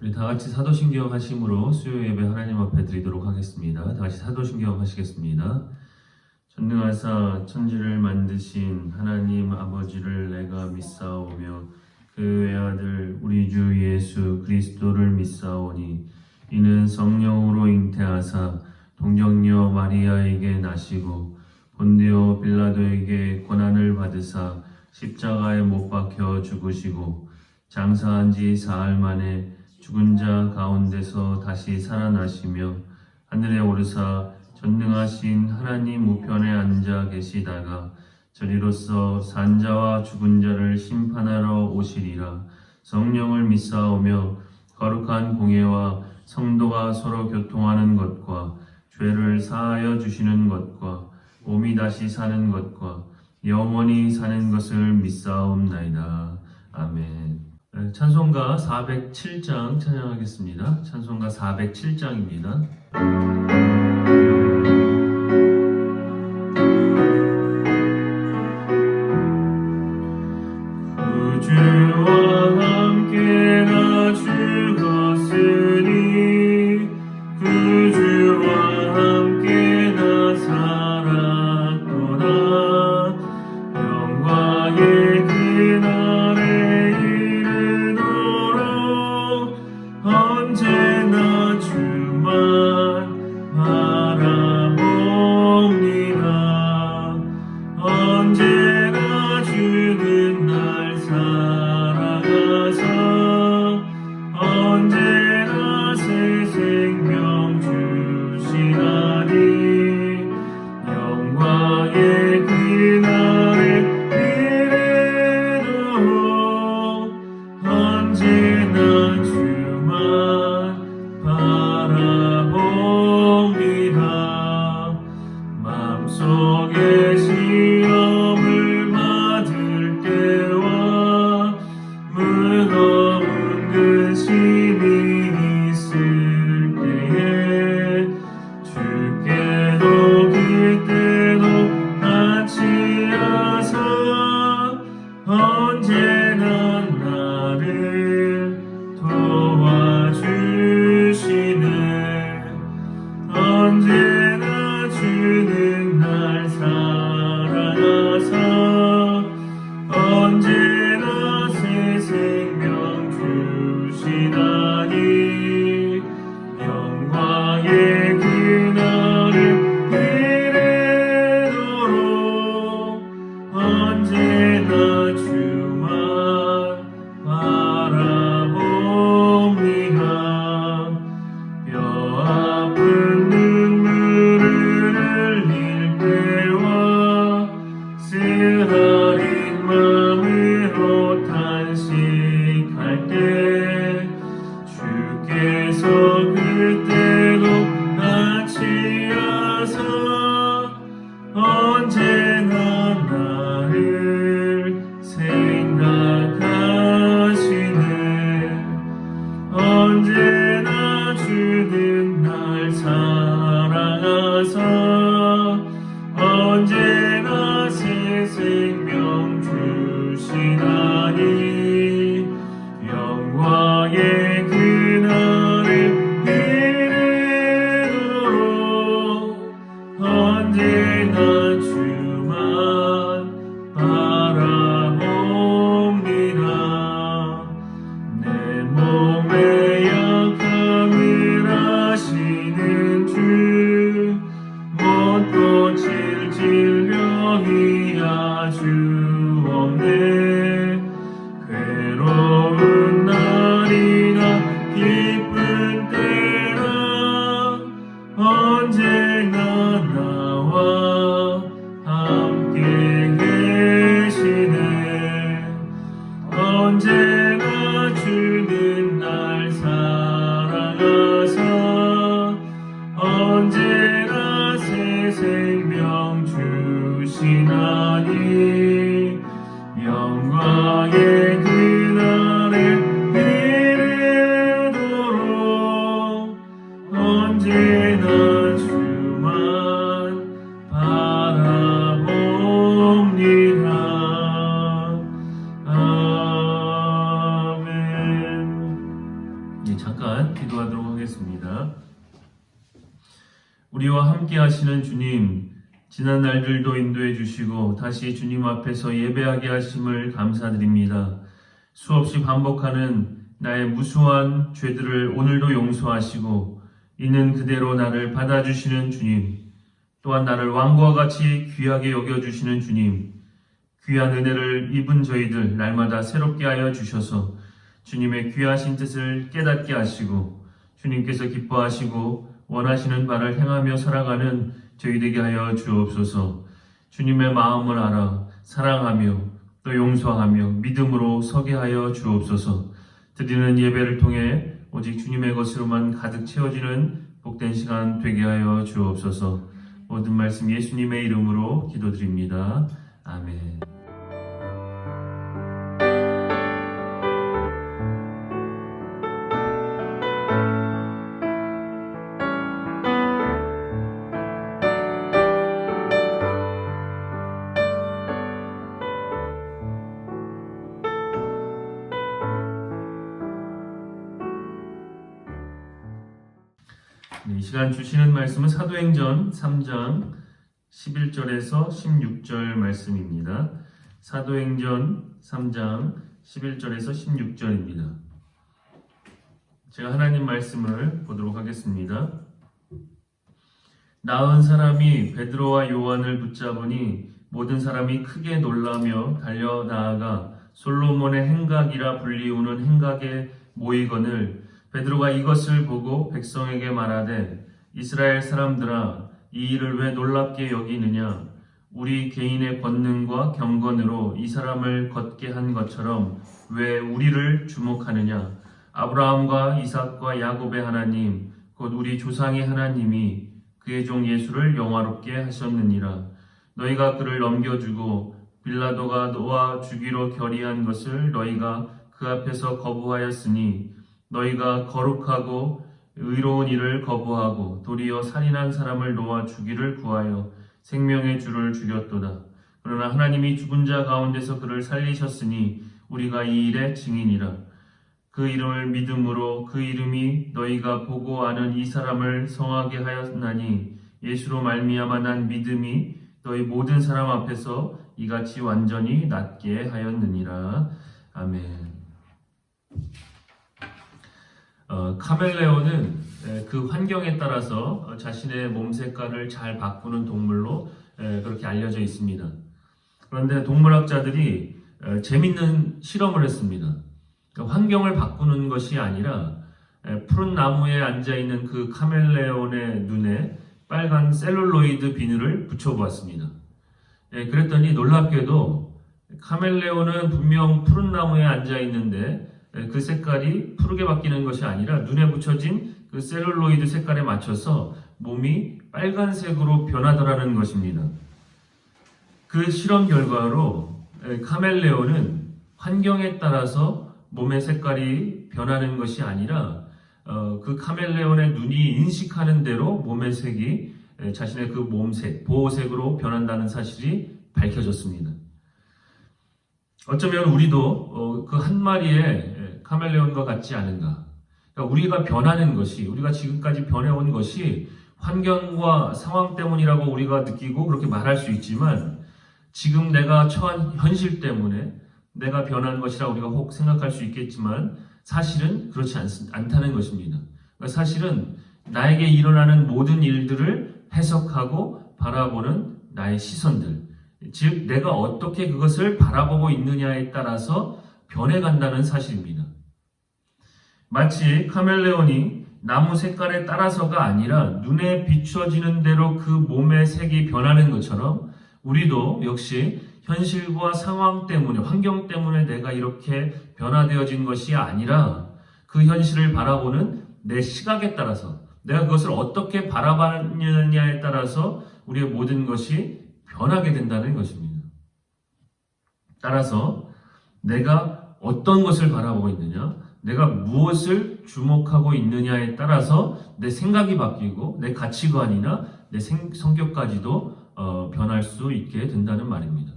우리 다 같이 사도신경 하심으로 수요 예배 하나님 앞에 드리도록 하겠습니다. 다 같이 사도신경 하시겠습니다. 전능하사 천지를 만드신 하나님 아버지를 내가 믿사오며 그 외아들 우리 주 예수 그리스도를 믿사오니 이는 성령으로 잉태하사 동정녀 마리아에게 나시고 본디오 빌라도에게 고난을 받으사 십자가에 못 박혀 죽으시고 장사한 지 사흘 만에 죽은 자 가운데서 다시 살아나시며 하늘에 오르사 전능하신 하나님 우편에 앉아 계시다가 저리로서 산자와 죽은 자를 심판하러 오시리라. 성령을 믿사오며 거룩한 공예와 성도가 서로 교통하는 것과 죄를 사하여 주시는 것과 몸이 다시 사는 것과 영원히 사는 것을 믿사옵나이다. 아멘. 찬송가 407장 찬양하겠습니다. 찬송가 407장입니다. 구주와 함께 나 죽었으니 구주와 함께 나 살았도다. 영광의 그날에 이르도록 언제나 주만 바라봅니다. 언제나 주는 날 살아가서 언제나 새 생명 주시나니 영광의 그날에 이르도록 언제나 주만 바라봅니다. 마음속에 시험을 받을 때와 무거운 근심이 있을 때에 주께도 그때도 같이 하사 언제나 나를 도와주시네. 언제나 주는 날 살아가서 언제나 새 생명 주시나니 영광의 그날을 이르도록 언제나 주만 바라봅니다. 뼈 아픈 눈물을 흘릴 때와 쓰라린 마음으로 탄식할 때 주께서 그때도 같이 하사 언제나 나를 생각하시네. 언제나 주는 날 살아가서 언제나 새 생명 주시나니 영광의 그날을 이르도록 언제나 주만 바라봅니다. 내 몸에 약함을 아시는 우리 잠깐 기도하도록 하겠습니다. 우리와 함께 하시는 주님, 지난 날들도 인도해 주시고 다시 주님 앞에서 예배하게 하심을 감사드립니다. 수없이 반복하는 나의 무수한 죄들을 오늘도 용서하시고 있는 그대로 나를 받아주시는 주님, 또한 나를 왕과 같이 귀하게 여겨주시는 주님, 귀한 은혜를 입은 저희들 날마다 새롭게 하여 주셔서 주님의 귀하신 뜻을 깨닫게 하시고 주님께서 기뻐하시고 원하시는 바를 행하며 살아가는 저희 되게 하여 주옵소서. 주님의 마음을 알아 사랑하며 또 용서하며 믿음으로 서게 하여 주옵소서. 드리는 예배를 통해 오직 주님의 것으로만 가득 채워지는 복된 시간 되게 하여 주옵소서. 모든 말씀 예수님의 이름으로 기도드립니다. 아멘. 이 시간 주시는 말씀은 사도행전 3장 11절에서 16절 말씀입니다. 사도행전 3장 11절에서 16절입니다. 제가 하나님 말씀을 보도록 하겠습니다. 나은 사람이 베드로와 요한을 붙잡으니 모든 사람이 크게 놀라며 달려나아가 솔로몬의 행각이라 불리우는 행각에 모이거늘 베드로가 이것을 보고 백성에게 말하되 이스라엘 사람들아 이 일을 왜 놀랍게 여기느냐 우리 개인의 권능과 경건으로 이 사람을 걷게 한 것처럼 왜 우리를 주목하느냐 아브라함과 이삭과 야곱의 하나님 곧 우리 조상의 하나님이 그의 종 예수를 영화롭게 하셨느니라. 너희가 그를 넘겨주고 빌라도가 놓아 주기로 결의한 것을 너희가 그 앞에서 거부하였으니 너희가 거룩하고 의로운 일을 거부하고 도리어 살인한 사람을 놓아 주기를 구하여 생명의 주를 죽였도다. 그러나 하나님이 죽은 자 가운데서 그를 살리셨으니 우리가 이 일의 증인이라. 그 이름을 믿음으로 그 이름이 너희가 보고 아는 이 사람을 성하게 하였나니 예수로 말미암아 난 믿음이 너희 모든 사람 앞에서 이같이 완전히 낫게 하였느니라. 아멘. 카멜레온은 그 환경에 따라서 자신의 몸 색깔을 잘 바꾸는 동물로 그렇게 알려져 있습니다. 그런데 동물학자들이 재밌는 실험을 했습니다. 환경을 바꾸는 것이 아니라 푸른 나무에 앉아있는 그 카멜레온의 눈에 빨간 셀룰로이드 비늘을 붙여보았습니다. 그랬더니 놀랍게도 카멜레온은 분명 푸른 나무에 앉아있는데 그 색깔이 푸르게 바뀌는 것이 아니라 눈에 붙여진 그 셀룰로이드 색깔에 맞춰서 몸이 빨간색으로 변하더라는 것입니다. 그 실험 결과로 카멜레온은 환경에 따라서 몸의 색깔이 변하는 것이 아니라 그 카멜레온의 눈이 인식하는 대로 몸의 색이 자신의 그 몸색, 보호색으로 변한다는 사실이 밝혀졌습니다. 어쩌면 우리도 그 한 마리의 카멜레온과 같지 않은가. 그러니까 우리가 변하는 것이, 우리가 지금까지 변해온 것이 환경과 상황 때문이라고 우리가 느끼고 그렇게 말할 수 있지만 지금 내가 처한 현실 때문에 내가 변한 것이라 우리가 혹 생각할 수 있겠지만 사실은 그렇지 않다는 것입니다. 그러니까 사실은 나에게 일어나는 모든 일들을 해석하고 바라보는 나의 시선들, 즉 내가 어떻게 그것을 바라보고 있느냐에 따라서 변해간다는 사실입니다. 마치 카멜레온이 나무 색깔에 따라서가 아니라 눈에 비춰지는 대로 그 몸의 색이 변하는 것처럼 우리도 역시 현실과 상황 때문에, 환경 때문에 내가 이렇게 변화되어진 것이 아니라 그 현실을 바라보는 내 시각에 따라서, 내가 그것을 어떻게 바라봤느냐에 따라서 우리의 모든 것이 변하게 된다는 것입니다. 따라서 내가 어떤 것을 바라보고 있느냐, 내가 무엇을 주목하고 있느냐에 따라서 내 생각이 바뀌고 내 가치관이나 내 성격까지도 변할 수 있게 된다는 말입니다.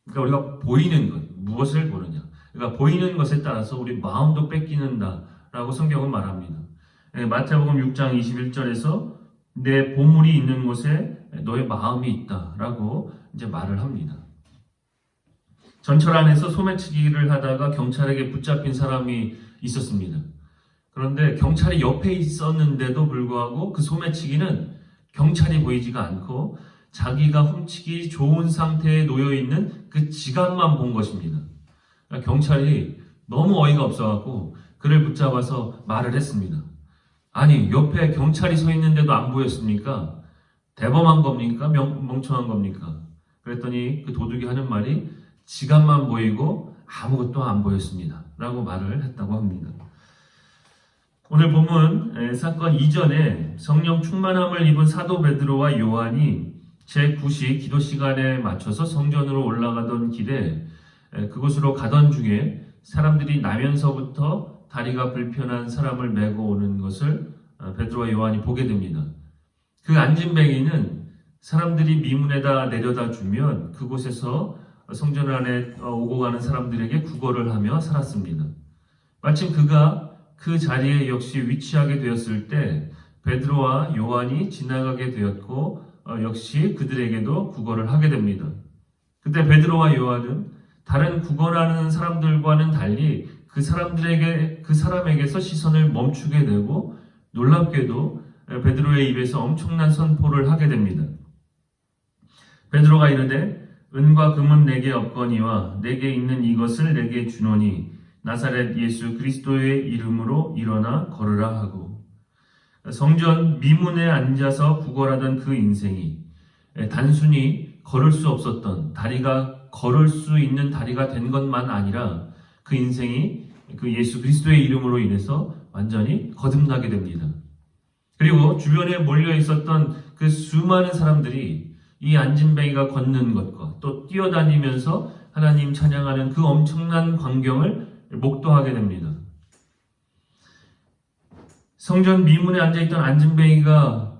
그러니까 우리가 보이는 것, 무엇을 보느냐. 그러니까 보이는 것에 따라서 우리 마음도 뺏기는다 라고 성경은 말합니다. 마태복음 6장 21절에서 내 보물이 있는 곳에 너의 마음이 있다 라고 이제 말을 합니다. 전철 안에서 소매치기를 하다가 경찰에게 붙잡힌 사람이 있었습니다. 그런데 경찰이 옆에 있었는데도 불구하고 그 소매치기는 경찰이 보이지가 않고 자기가 훔치기 좋은 상태에 놓여있는 그 지갑만 본 것입니다. 그러니까 경찰이 너무 어이가 없어갖고 그를 붙잡아서 말을 했습니다. 아니, 옆에 경찰이 서 있는데도 안 보였습니까? 대범한 겁니까? 멍청한 겁니까? 그랬더니 그 도둑이 하는 말이 지갑만 보이고 아무것도 안 보였습니다 라고 말을 했다고 합니다. 오늘 본문 사건 이전에 성령 충만함을 입은 사도 베드로와 요한이 제9시 기도 시간에 맞춰서 성전으로 올라가던 길에 그곳으로 가던 중에 사람들이 나면서부터 다리가 불편한 사람을 메고 오는 것을 베드로와 요한이 보게 됩니다. 그 안진뱅이는 사람들이 미문에다 내려다 주면 그곳에서 성전 안에 오고 가는 사람들에게 구걸을 하며 살았습니다. 마침 그가 그 자리에 역시 위치하게 되었을 때 베드로와 요한이 지나가게 되었고 역시 그들에게도 구걸을 하게 됩니다. 그때 베드로와 요한은 다른 구걸하는 사람들과는 달리 그 사람에게서 시선을 멈추게 되고 놀랍게도 베드로의 입에서 엄청난 선포를 하게 됩니다. 베드로가 이르되 은과 금은 내게 없거니와 내게 있는 이것을 내게 주노니 나사렛 예수 그리스도의 이름으로 일어나 걸으라 하고, 성전 미문에 앉아서 구걸하던 그 인생이 단순히 걸을 수 없었던 다리가 걸을 수 있는 다리가 된 것만 아니라 그 인생이 그 예수 그리스도의 이름으로 인해서 완전히 거듭나게 됩니다. 그리고 주변에 몰려 있었던 그 수많은 사람들이 이 안진뱅이가 걷는 것과 또 뛰어다니면서 하나님 찬양하는 그 엄청난 광경을 목도하게 됩니다. 성전 미문에 앉아있던 안진뱅이가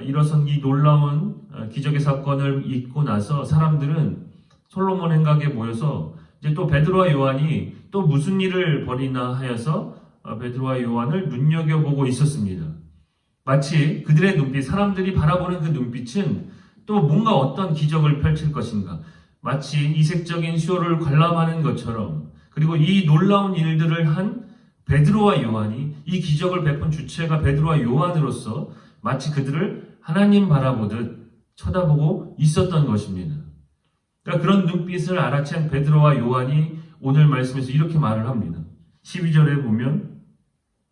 일어선 이 놀라운 기적의 사건을 잊고 나서 사람들은 솔로몬 행각에 모여서 이제 또 베드로와 요한이 또 무슨 일을 벌이나 하여서 베드로와 요한을 눈여겨보고 있었습니다. 마치 그들의 눈빛, 사람들이 바라보는 그 눈빛은 또 뭔가 어떤 기적을 펼칠 것인가, 마치 이색적인 쇼를 관람하는 것처럼, 그리고 이 놀라운 일들을 한 베드로와 요한이, 이 기적을 베푼 주체가 베드로와 요한으로서 마치 그들을 하나님 바라보듯 쳐다보고 있었던 것입니다. 그러니까 그런 눈빛을 알아챈 베드로와 요한이 오늘 말씀에서 이렇게 말을 합니다. 12절에 보면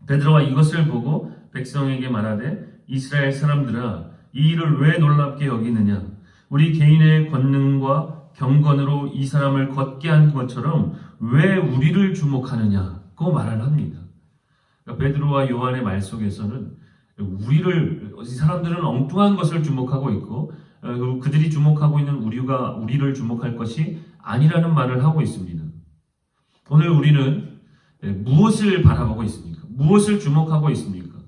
베드로가 이것을 보고 백성에게 말하되 이스라엘 사람들아 이 일을 왜 놀랍게 여기느냐, 우리 개인의 권능과 경건으로 이 사람을 걷게 한 것처럼 왜 우리를 주목하느냐고 말을 합니다. 그러니까 베드로와 요한의 말 속에서는 이 사람들은 엉뚱한 것을 주목하고 있고 그들이 주목하고 있는 우리를 주목할 것이 아니라는 말을 하고 있습니다. 오늘 우리는 무엇을 바라보고 있습니까? 무엇을 주목하고 있습니까?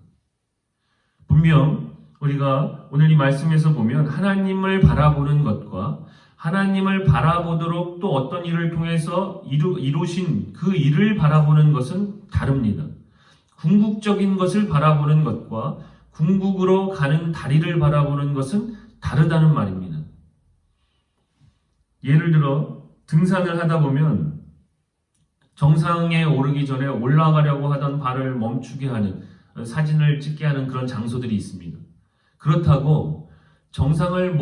분명 우리가 오늘 이 말씀에서 보면 하나님을 바라보는 것과 하나님을 바라보도록 또 어떤 일을 통해서 이루신 그 일을 바라보는 것은 다릅니다. 궁극적인 것을 바라보는 것과 궁극으로 가는 다리를 바라보는 것은 다르다는 말입니다. 예를 들어 등산을 하다 보면 정상에 오르기 전에 올라가려고 하던 발을 멈추게 하는, 사진을 찍게 하는 그런 장소들이 있습니다. 그렇다고 정상을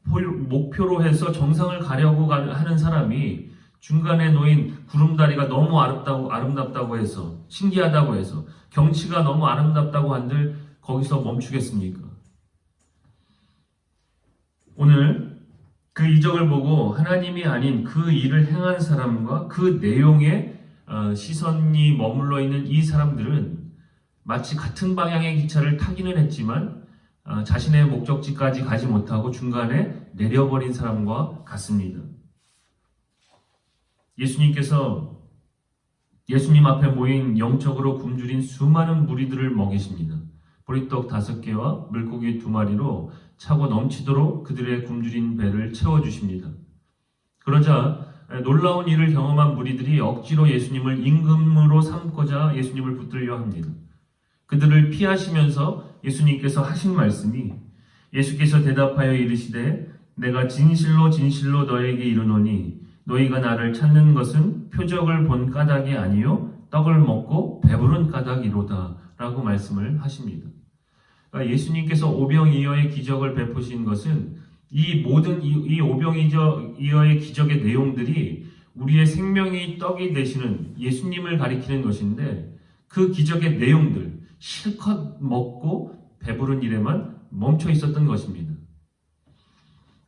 목표로 해서 정상을 가려고 하는 사람이 중간에 놓인 구름다리가 너무 아름답다고 해서, 신기하다고 해서, 경치가 너무 아름답다고 한들 거기서 멈추겠습니까? 오늘 그 이적을 보고 하나님이 아닌 그 일을 행한 사람과 그 내용에 시선이 머물러 있는 이 사람들은 마치 같은 방향의 기차를 타기는 했지만 자신의 목적지까지 가지 못하고 중간에 내려버린 사람과 같습니다. 예수님께서 예수님 앞에 모인 영적으로 굶주린 수많은 무리들을 먹이십니다. 보리떡 5개와 물고기 2마리로 차고 넘치도록 그들의 굶주린 배를 채워주십니다. 그러자 놀라운 일을 경험한 무리들이 억지로 예수님을 임금으로 삼고자 예수님을 붙들려 합니다. 그들을 피하시면서 예수님께서 하신 말씀이, 예수께서 대답하여 이르시되 내가 진실로 진실로 너에게 이르노니 너희가 나를 찾는 것은 표적을 본 까닭이 아니요 떡을 먹고 배부른 까닭이로다 라고 말씀을 하십니다. 그러니까 예수님께서 오병이어의 기적을 베푸신 것은 이 모든 이 오병이어의 기적의 내용들이 우리의 생명이 떡이 되시는 예수님을 가리키는 것인데, 그 기적의 내용들 실컷 먹고 배부른 일에만 멈춰 있었던 것입니다.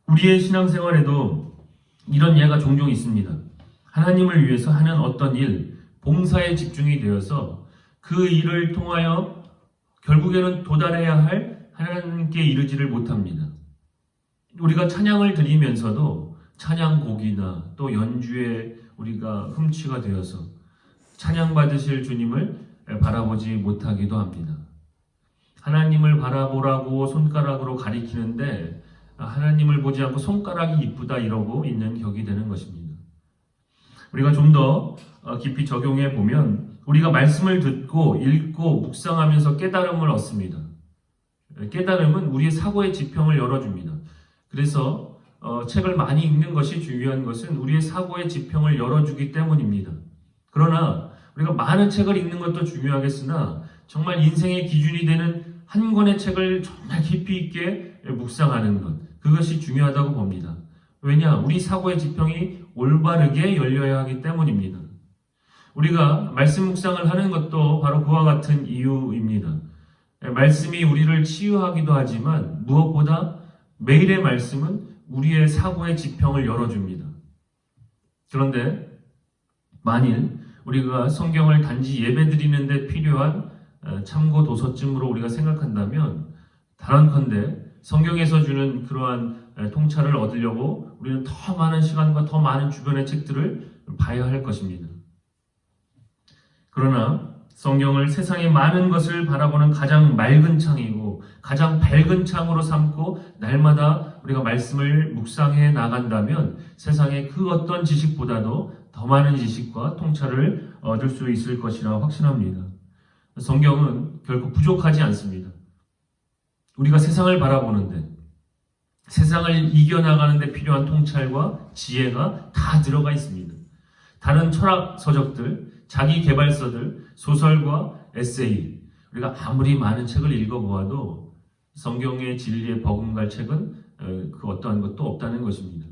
우리의 신앙생활에도 이런 예가 종종 있습니다. 하나님을 위해서 하는 어떤 일, 봉사에 집중이 되어서 그 일을 통하여 결국에는 도달해야 할 하나님께 이르지를 못합니다. 우리가 찬양을 드리면서도 찬양곡이나 또 연주에 우리가 흠취가 되어서 찬양 받으실 주님을 바라보지 못하기도 합니다. 하나님을 바라보라고 손가락으로 가리키는데 하나님을 보지 않고 손가락이 이쁘다 이러고 있는 격이 되는 것입니다. 우리가 좀 더 깊이 적용해 보면 우리가 말씀을 듣고 읽고 묵상하면서 깨달음을 얻습니다. 깨달음은 우리의 사고의 지평을 열어줍니다. 그래서 책을 많이 읽는 것이 중요한 것은 우리의 사고의 지평을 열어주기 때문입니다. 그러나 우리가 많은 책을 읽는 것도 중요하겠으나 정말 인생의 기준이 되는 한 권의 책을 정말 깊이 있게 묵상하는 것, 그것이 중요하다고 봅니다. 왜냐? 우리 사고의 지평이 올바르게 열려야 하기 때문입니다. 우리가 말씀 묵상을 하는 것도 바로 그와 같은 이유입니다. 말씀이 우리를 치유하기도 하지만 무엇보다 매일의 말씀은 우리의 사고의 지평을 열어줍니다. 그런데 만일 우리가 성경을 단지 예배드리는 데 필요한 참고 도서쯤으로 우리가 생각한다면, 단언컨대 성경에서 주는 그러한 통찰을 얻으려고 우리는 더 많은 시간과 더 많은 주변의 책들을 봐야 할 것입니다. 그러나 성경을 세상의 많은 것을 바라보는 가장 맑은 창이고 가장 밝은 창으로 삼고 날마다 우리가 말씀을 묵상해 나간다면 세상의 그 어떤 지식보다도 더 많은 지식과 통찰을 얻을 수 있을 것이라 확신합니다. 성경은 결코 부족하지 않습니다. 우리가 세상을 바라보는데, 세상을 이겨나가는 데 필요한 통찰과 지혜가 다 들어가 있습니다. 다른 철학 서적들, 자기 개발서들, 소설과 에세이, 우리가 아무리 많은 책을 읽어보아도 성경의 진리에 버금갈 책은 그 어떠한 것도 없다는 것입니다.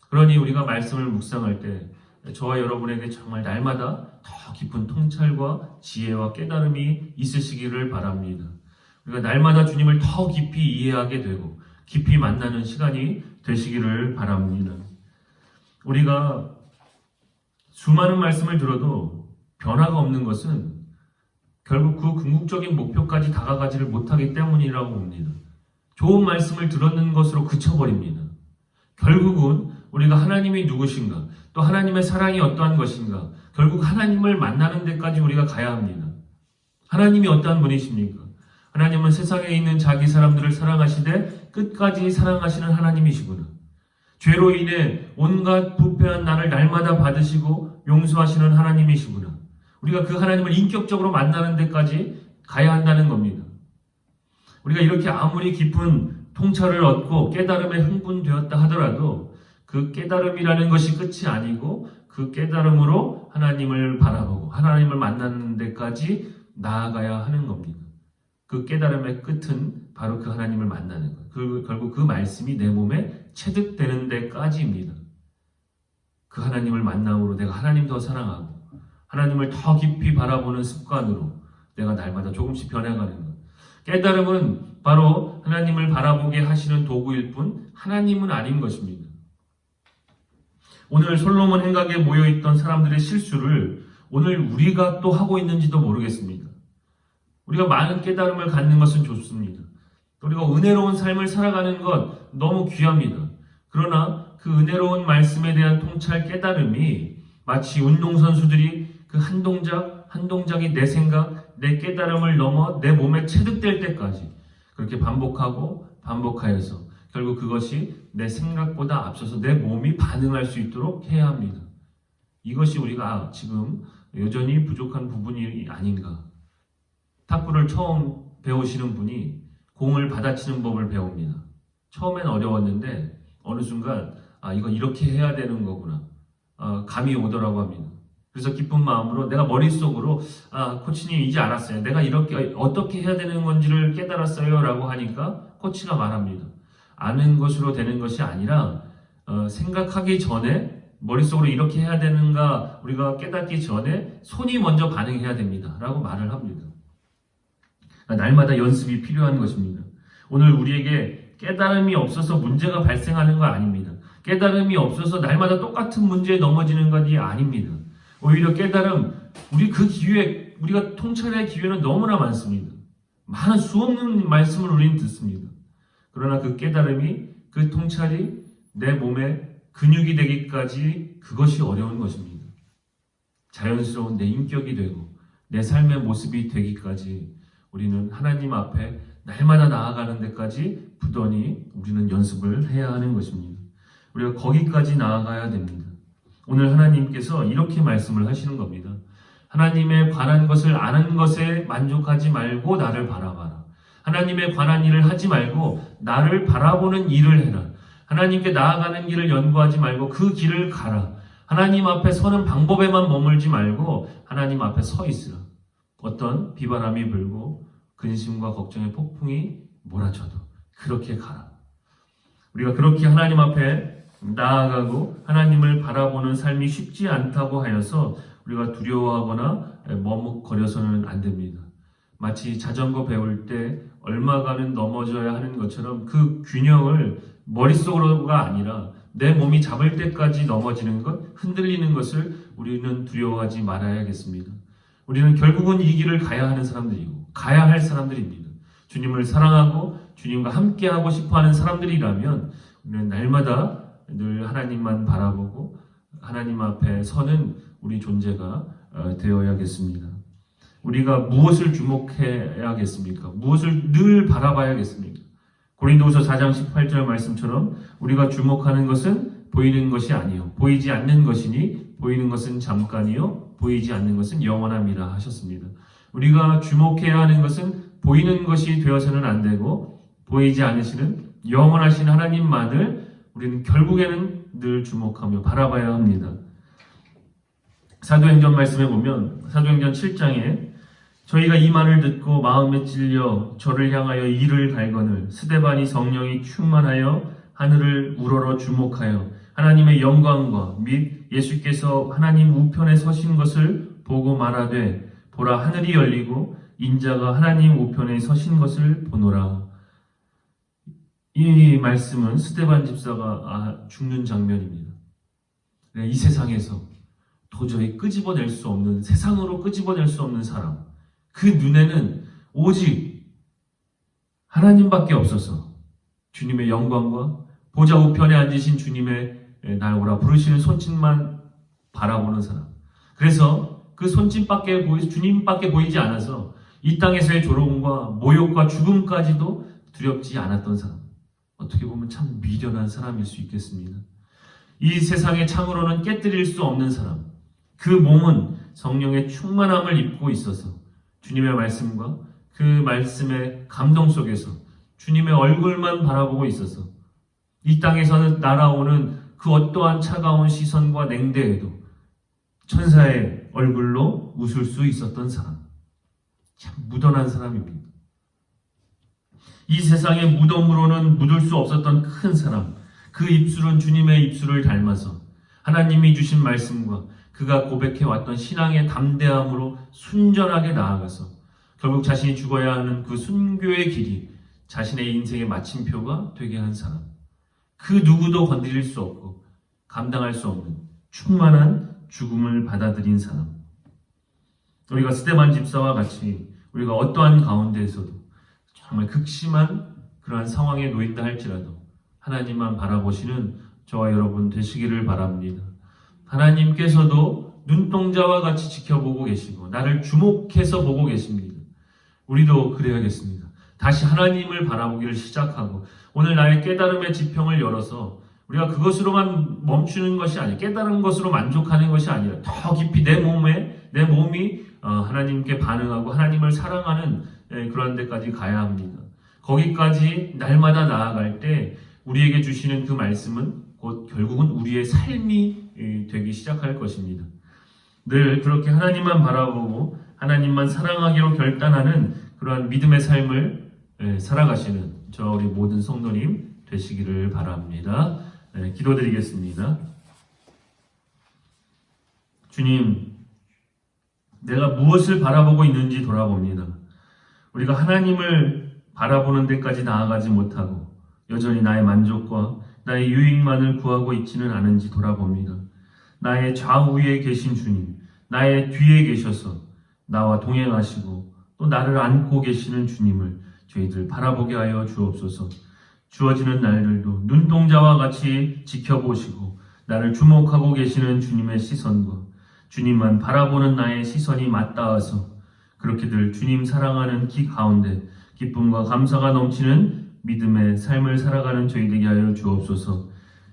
그러니 우리가 말씀을 묵상할 때 저와 여러분에게 정말 날마다 더 깊은 통찰과 지혜와 깨달음이 있으시기를 바랍니다. 우리가 날마다 주님을 더 깊이 이해하게 되고 깊이 만나는 시간이 되시기를 바랍니다. 우리가 수많은 말씀을 들어도 변화가 없는 것은 결국 그 궁극적인 목표까지 다가가지를 못하기 때문이라고 봅니다. 좋은 말씀을 들었는 것으로 그쳐버립니다. 결국은 우리가 하나님이 누구신가, 또 하나님의 사랑이 어떠한 것인가, 결국 하나님을 만나는 데까지 우리가 가야 합니다. 하나님이 어떠한 분이십니까? 하나님은 세상에 있는 자기 사람들을 사랑하시되 끝까지 사랑하시는 하나님이시구나. 죄로 인해 온갖 부패한 나를 날마다 받으시고 용서하시는 하나님이시구나. 우리가 그 하나님을 인격적으로 만나는 데까지 가야 한다는 겁니다. 우리가 이렇게 아무리 깊은 통찰을 얻고 깨달음에 흥분되었다 하더라도 그 깨달음이라는 것이 끝이 아니고 그 깨달음으로 하나님을 바라보고 하나님을 만나는 데까지 나아가야 하는 겁니다. 그 깨달음의 끝은 바로 그 하나님을 만나는 것. 결국 그 말씀이 내 몸에 체득되는 데까지입니다. 그 하나님을 만남으로 내가 하나님 더 사랑하고 하나님을 더 깊이 바라보는 습관으로 내가 날마다 조금씩 변해가는 것. 깨달음은 바로 하나님을 바라보게 하시는 도구일 뿐 하나님은 아닌 것입니다. 오늘 솔로몬 행각에 모여있던 사람들의 실수를 오늘 우리가 또 하고 있는지도 모르겠습니다. 우리가 많은 깨달음을 갖는 것은 좋습니다. 우리가 은혜로운 삶을 살아가는 것 너무 귀합니다. 그러나 그 은혜로운 말씀에 대한 통찰 깨달음이 마치 운동선수들이 그 한 동작이 내 생각, 내 깨달음을 넘어 내 몸에 체득될 때까지 그렇게 반복하고 반복하여서 결국 그것이 내 생각보다 앞서서 내 몸이 반응할 수 있도록 해야 합니다. 이것이 우리가 지금 여전히 부족한 부분이 아닌가. 탁구를 처음 배우시는 분이 공을 받아치는 법을 배웁니다. 처음엔 어려웠는데 어느 순간 이거 이렇게 해야 되는 거구나. 감이 오더라고 합니다. 그래서 기쁜 마음으로 내가 머릿속으로 코치님 이제 알았어요. 내가 이렇게 어떻게 해야 되는 건지를 깨달았어요 라고 하니까 코치가 말합니다. 아는 것으로 되는 것이 아니라 생각하기 전에 머릿속으로 이렇게 해야 되는가 우리가 깨닫기 전에 손이 먼저 반응해야 됩니다 라고 말을 합니다. 날마다 연습이 필요한 것입니다. 오늘 우리에게 깨달음이 없어서 문제가 발생하는 거 아닙니다. 깨달음이 없어서 날마다 똑같은 문제에 넘어지는 것이 아닙니다. 오히려 깨달음, 우리가 통찰할 기회는 너무나 많습니다. 많은 수없는 말씀을 우리는 듣습니다. 그러나 그 깨달음이, 그 통찰이 내 몸에 근육이 되기까지 그것이 어려운 것입니다. 자연스러운 내 인격이 되고 내 삶의 모습이 되기까지 우리는 하나님 앞에 날마다 나아가는 데까지 부단히 우리는 연습을 해야 하는 것입니다. 우리가 거기까지 나아가야 됩니다. 오늘 하나님께서 이렇게 말씀을 하시는 겁니다. 하나님에 관한 것을 아는 것에 만족하지 말고 나를 바라봐라. 하나님에 관한 일을 하지 말고 나를 바라보는 일을 해라. 하나님께 나아가는 길을 연구하지 말고 그 길을 가라. 하나님 앞에 서는 방법에만 머물지 말고 하나님 앞에 서 있으라. 어떤 비바람이 불고 근심과 걱정의 폭풍이 몰아쳐도 그렇게 가라. 우리가 그렇게 하나님 앞에 나아가고 하나님을 바라보는 삶이 쉽지 않다고 하여서 우리가 두려워하거나 머뭇거려서는 안 됩니다. 마치 자전거 배울 때 얼마간은 넘어져야 하는 것처럼 그 균형을 머릿속으로가 아니라 내 몸이 잡을 때까지 넘어지는 것, 흔들리는 것을 우리는 두려워하지 말아야겠습니다. 우리는 결국은 이 길을 가야 하는 사람들이고 가야 할 사람들입니다. 주님을 사랑하고 주님과 함께하고 싶어하는 사람들이라면 우리는 날마다 늘 하나님만 바라보고 하나님 앞에 서는 우리 존재가 되어야겠습니다. 우리가 무엇을 주목해야겠습니까? 무엇을 늘 바라봐야겠습니까? 고린도후서 4장 18절 말씀처럼 우리가 주목하는 것은 보이는 것이 아니요 보이지 않는 것이니 보이는 것은 잠깐이요 보이지 않는 것은 영원함이라 하셨습니다. 우리가 주목해야 하는 것은 보이는 것이 되어서는 안 되고 보이지 않으시는 영원하신 하나님만을 우리는 결국에는 늘 주목하며 바라봐야 합니다. 사도행전 말씀에 보면 사도행전 7장에 저희가 이 말을 듣고 마음에 찔려 저를 향하여 이를 갈거늘 스데반이 성령이 충만하여 하늘을 우러러 주목하여 하나님의 영광과 및 예수께서 하나님 우편에 서신 것을 보고 말하되 보라 하늘이 열리고 인자가 하나님 우편에 서신 것을 보노라. 이 말씀은 스데반 집사가 죽는 장면입니다. 이 세상에서 도저히 끄집어낼 수 없는, 세상으로 끄집어낼 수 없는 사람, 그 눈에는 오직 하나님밖에 없어서 주님의 영광과 보좌 우편에 앉으신 주님의 날 오라 부르시는 손짓만 바라보는 사람. 그래서 그 손짓밖에 주님밖에 보이지 않아서 이 땅에서의 조롱과 모욕과 죽음까지도 두렵지 않았던 사람. 어떻게 보면 참 미련한 사람일 수 있겠습니다. 이 세상의 참으로는 깨뜨릴 수 없는 사람. 그 몸은 성령의 충만함을 입고 있어서 주님의 말씀과 그 말씀의 감동 속에서 주님의 얼굴만 바라보고 있어서 이 땅에서는 날아오는 그 어떠한 차가운 시선과 냉대에도 천사의 얼굴로 웃을 수 있었던 사람. 참 무던한 사람입니다. 이 세상의 무덤으로는 묻을 수 없었던 큰 사람. 그 입술은 주님의 입술을 닮아서 하나님이 주신 말씀과 그가 고백해왔던 신앙의 담대함으로 순전하게 나아가서 결국 자신이 죽어야 하는 그 순교의 길이 자신의 인생의 마침표가 되게 한 사람. 그 누구도 건드릴 수 없고 감당할 수 없는 충만한 죽음을 받아들인 사람. 우리가 스데반 집사와 같이 우리가 어떠한 가운데에서도 정말 극심한 그러한 상황에 놓인다 할지라도 하나님만 바라보시는 저와 여러분 되시기를 바랍니다. 하나님께서도 눈동자와 같이 지켜보고 계시고 나를 주목해서 보고 계십니다. 우리도 그래야겠습니다. 다시 하나님을 바라보기를 시작하고 오늘 나의 깨달음의 지평을 열어서 우리가 그것으로만 멈추는 것이 아니라 깨달은 것으로 만족하는 것이 아니라 더 깊이 내 몸이 하나님께 반응하고 하나님을 사랑하는 그런 데까지 가야 합니다. 거기까지 날마다 나아갈 때 우리에게 주시는 그 말씀은 곧 결국은 우리의 삶이 되기 시작할 것입니다. 늘 그렇게 하나님만 바라보고 하나님만 사랑하기로 결단하는 그러한 믿음의 삶을 살아가시는 저 우리 모든 성도님 되시기를 바랍니다. 기도드리겠습니다. 주님, 내가 무엇을 바라보고 있는지 돌아봅니다. 우리가 하나님을 바라보는 데까지 나아가지 못하고 여전히 나의 만족과 나의 유익만을 구하고 있지는 않은지 돌아봅니다. 나의 좌우에 계신 주님, 나의 뒤에 계셔서 나와 동행하시고 또 나를 안고 계시는 주님을 저희들 바라보게 하여 주옵소서. 주어지는 날들도 눈동자와 같이 지켜보시고 나를 주목하고 계시는 주님의 시선과 주님만 바라보는 나의 시선이 맞닿아서 그렇게들 주님 사랑하는 기 가운데 기쁨과 감사가 넘치는 믿음의 삶을 살아가는 저희 되게 하여 주옵소서.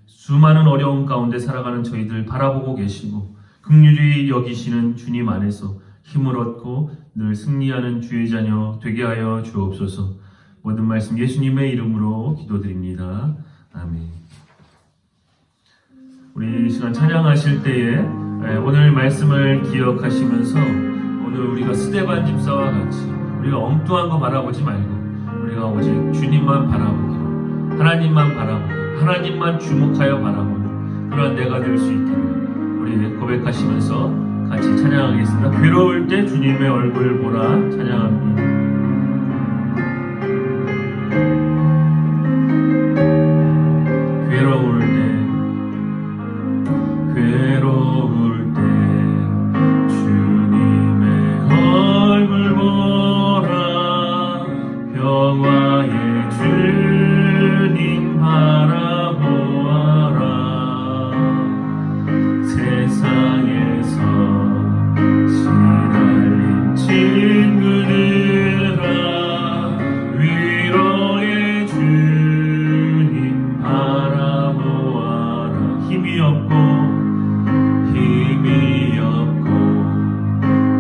수많은 어려움 가운데 살아가는 저희들 바라보고 계시고 긍휼히 여기시는 주님 안에서 힘을 얻고 늘 승리하는 주의 자녀 되게 하여 주옵소서. 모든 말씀 예수님의 이름으로 기도드립니다. 아멘. 우리 이 시간 찬양하실 때에 오늘 말씀을 기억하시면서 오늘 우리가 스데반 집사와 같이 우리가 엉뚱한 거 바라보지 말고 우리가 오직 주님만 바라보기로 하나님만 바라보고 하나님만 주목하여 바라보는 그런 내가 될 수 있기를 우리 고백하시면서 같이 찬양하겠습니다. 괴로울 때 주님의 얼굴 보라 찬양합니다. 괴로울 때 주님의 얼굴 보라 평화의 주님 바라보아라 세상에서 시달린 친구들아 위로의 주님 바라보아라 힘이 없고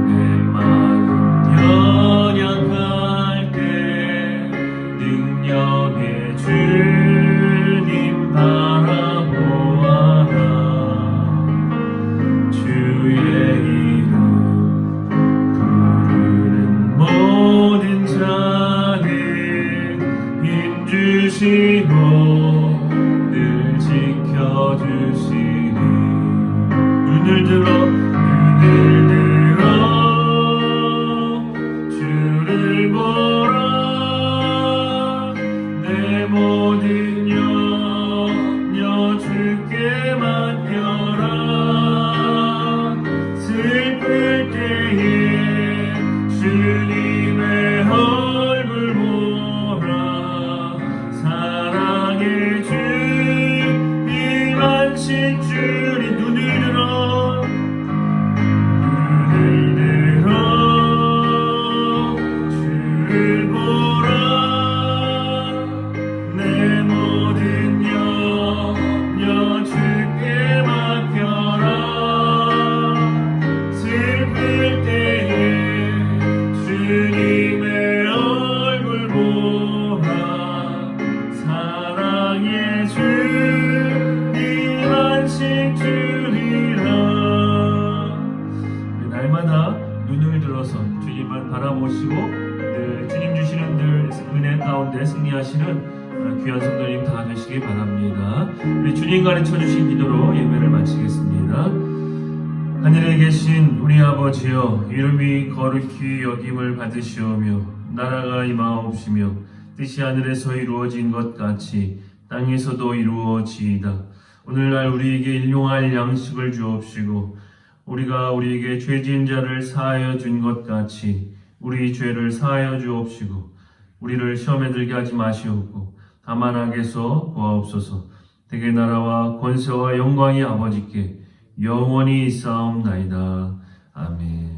내 마음 연약할 때 능력의 주님 바라보아라 주의 이름 부르는 모든 자는 힘주시고 늘 지켜주시니 눈을 들어 주를 보라 내 모든 염려 주께 맡겨라 슬플 때에 주님의 얼굴 보라 사랑의 주님 안식 주니 눈을 들어 주를 보라 내 모든 염려 주께 맡겨라 슬플 때에 주님의 얼굴 보라 사랑의 주님 안식 주리라. 날마다 눈을 들어서 주님만 바라보시고 늘 주님 주시는 늘 은혜 가운데 승리하시는 귀한 성도님 다 되시기 바랍니다. 우리 주님 가르쳐 주신 기도로 예배를 마치겠습니다. 하늘에 계신 우리 아버지여 이름이 거룩히 여김을 받으시오며 나라가 임하옵시며 뜻이 하늘에서 이루어진 것 같이 땅에서도 이루어지이다. 오늘날 우리에게 일용할 양식을 주옵시고 우리가 우리에게 죄 지은 자를 사하여 준 것 같이 우리 죄를 사하여 주옵시고 우리를 시험에 들게 하지 마시옵고 다만 악에서 구하옵소서. 대개 나라와 권세와 영광이 아버지께 영원히 있사옵나이다. 아멘.